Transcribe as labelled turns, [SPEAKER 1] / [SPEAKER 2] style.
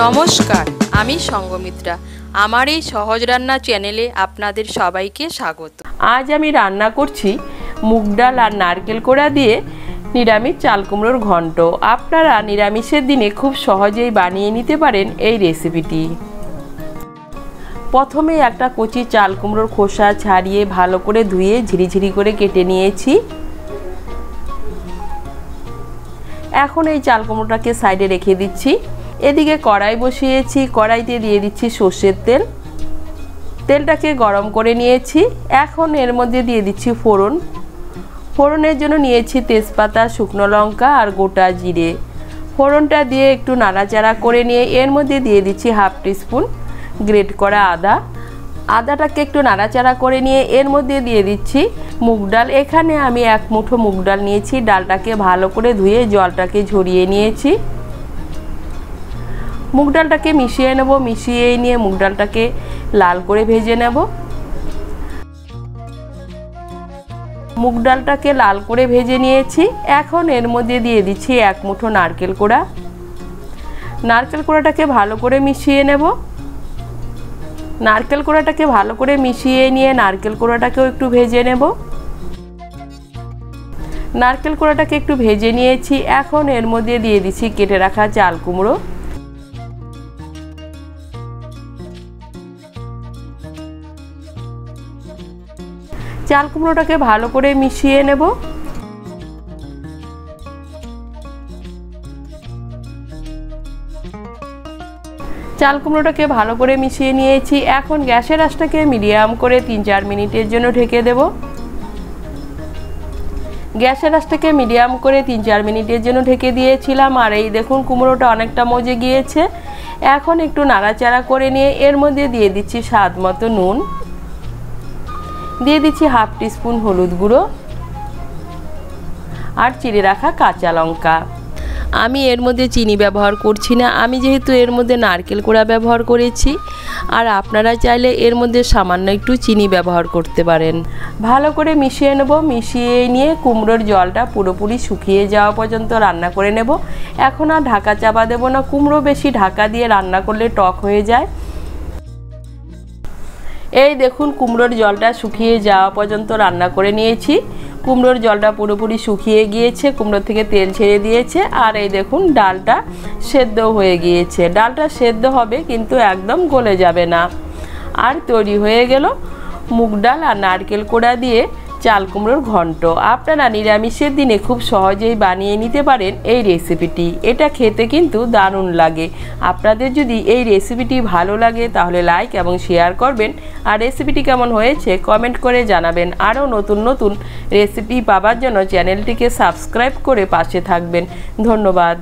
[SPEAKER 1] নমস্কার, আমি সঙ্গমিত্রা। আমার এই সহজ রান্না চ্যানেলে আপনাদের সবাইকে স্বাগত। আজ আমি রান্না করছি মুগ ডাল আর নারকেল কোড়া দিয়ে নিরামিষ চাল কুমড়োর ঘন্ট। আপনারা নিরামিষের দিনে খুব সহজেই বানিয়ে নিতে পারেন এই রেসিপিটি। প্রথমে একটা কচি চাল কুমড়োর খোসা ছাড়িয়ে ভালো করে ধুয়ে ঝিরিঝিরি করে কেটে নিয়েছি। এখন এই চাল কুমড়োটাকে সাইডে রেখে দিচ্ছি। এদিকে কড়াই বসিয়েছি, কড়াইতে দিয়ে দিচ্ছি সর্ষের তেল। তেলটাকে গরম করে নিয়েছি। এখন এর মধ্যে দিয়ে দিচ্ছি ফোড়ন। ফোড়নের জন্য নিয়েছি তেজপাতা, শুকনো লঙ্কা আর গোটা জিরে। ফোড়নটা দিয়ে একটু নাড়াচাড়া করে নিয়ে এর মধ্যে দিয়ে দিচ্ছি হাফ টিস্পুন গ্রেট করা আদা। আদাটাকে একটু নাড়াচাড়া করে নিয়ে এর মধ্যে দিয়ে দিচ্ছি মুগ ডাল। এখানে আমি এক মুঠো মুগ ডাল নিয়েছি। ডালটাকে ভালো করে ধুয়ে জলটাকে ঝরিয়ে নিয়েছি। মুগ ডালটাকে মিশিয়ে নেব। মিশিয়ে নিয়ে মুগ ডালটাকে লাল করে ভেজে নেব। মুগ ডালটাকে লাল করে ভেজে নিয়েছি। এখন এর মধ্যে দিয়ে দিচ্ছি এক মুঠো নারকেল কোড়া। নারকেল কোড়াটাকে ভালো করে মিশিয়ে নেব। নারকেল কোড়াটাকে ভালো করে মিশিয়ে নিয়ে নারকেল কোড়াটাকেও একটু ভেজে নেব। নারকেল কোড়াটাকে একটু ভেজে নিয়েছি। এখন এর মধ্যে দিয়ে দিচ্ছি কেটে রাখা চাল কুমড়ো। চাল কুমড়োটাকে ভালো করে মিশিয়ে নেব। চাল কুমড়োটাকে ভালো করে মিশিয়ে নিয়েছি। এখন গ্যাসের আঁচটাকে মিডিয়াম করে 3-4 মিনিটের জন্য ঢেকে দেব। গ্যাসের আঁচটাকে মিডিয়াম করে 3-4 মিনিটের জন্য ঢেকে দিয়েছিলাম। আর এই দেখুন কুমড়োটা অনেকটা মজে গিয়েছে। এখন একটু নাড়াচাড়া করে নিয়ে এর মধ্যে দিয়ে দিচ্ছি স্বাদ মতো নুন, দিয়ে দিচ্ছি হাফ টিস্পুন হলুদ গুঁড়ো আর চিড়ে রাখা কাঁচা লঙ্কা। আমি এর মধ্যে চিনি ব্যবহার করছি না, আমি যেহেতু এর মধ্যে নারকেল কোড়া ব্যবহার করেছি। আর আপনারা চাইলে এর মধ্যে সামান্য একটু চিনি ব্যবহার করতে পারেন। ভালো করে মিশিয়ে নেব। মিশিয়ে নিয়ে কুমড়োর জলটা পুরোপুরি শুকিয়ে যাওয়া পর্যন্ত রান্না করে নেব। এখন আর ঢাকা চাপা দেব না। কুমড়ো বেশি ঢাকা দিয়ে রান্না করলে টক হয়ে যায়। এই দেখুন কুমড়োর জলটা শুকিয়ে যাওয়া পর্যন্ত রান্না করে নিয়েছি। কুমড়োর জলটা পুরোপুরি শুকিয়ে গিয়েছে, কুমড়ো থেকে তেল ছেড়ে দিয়েছে। আর এই দেখুন ডালটা সেদ্ধ হয়ে গিয়েছে। ডালটা সেদ্ধ হবে কিন্তু একদম গলে যাবে না। আর তৈরি হয়ে গেল মুগ ডাল আর নারকেল কোড়া দিয়ে চাল কুমড়োর ঘন্ট। আপনারা নিরামিষের দিনে খুব সহজেই বানিয়ে নিতে পারেন এই রেসিপিটি। এটা খেতে কিন্তু দারুণ লাগে। আপনাদের যদি এই রেসিপিটি ভালো লাগে তাহলে লাইক এবং শেয়ার করবেন। আর রেসিপিটি কেমন হয়েছে কমেন্ট করে জানাবেন। আরও নতুন নতুন রেসিপি পাওয়ার জন্য চ্যানেলটিকে সাবস্ক্রাইব করে পাশে থাকবেন। ধন্যবাদ।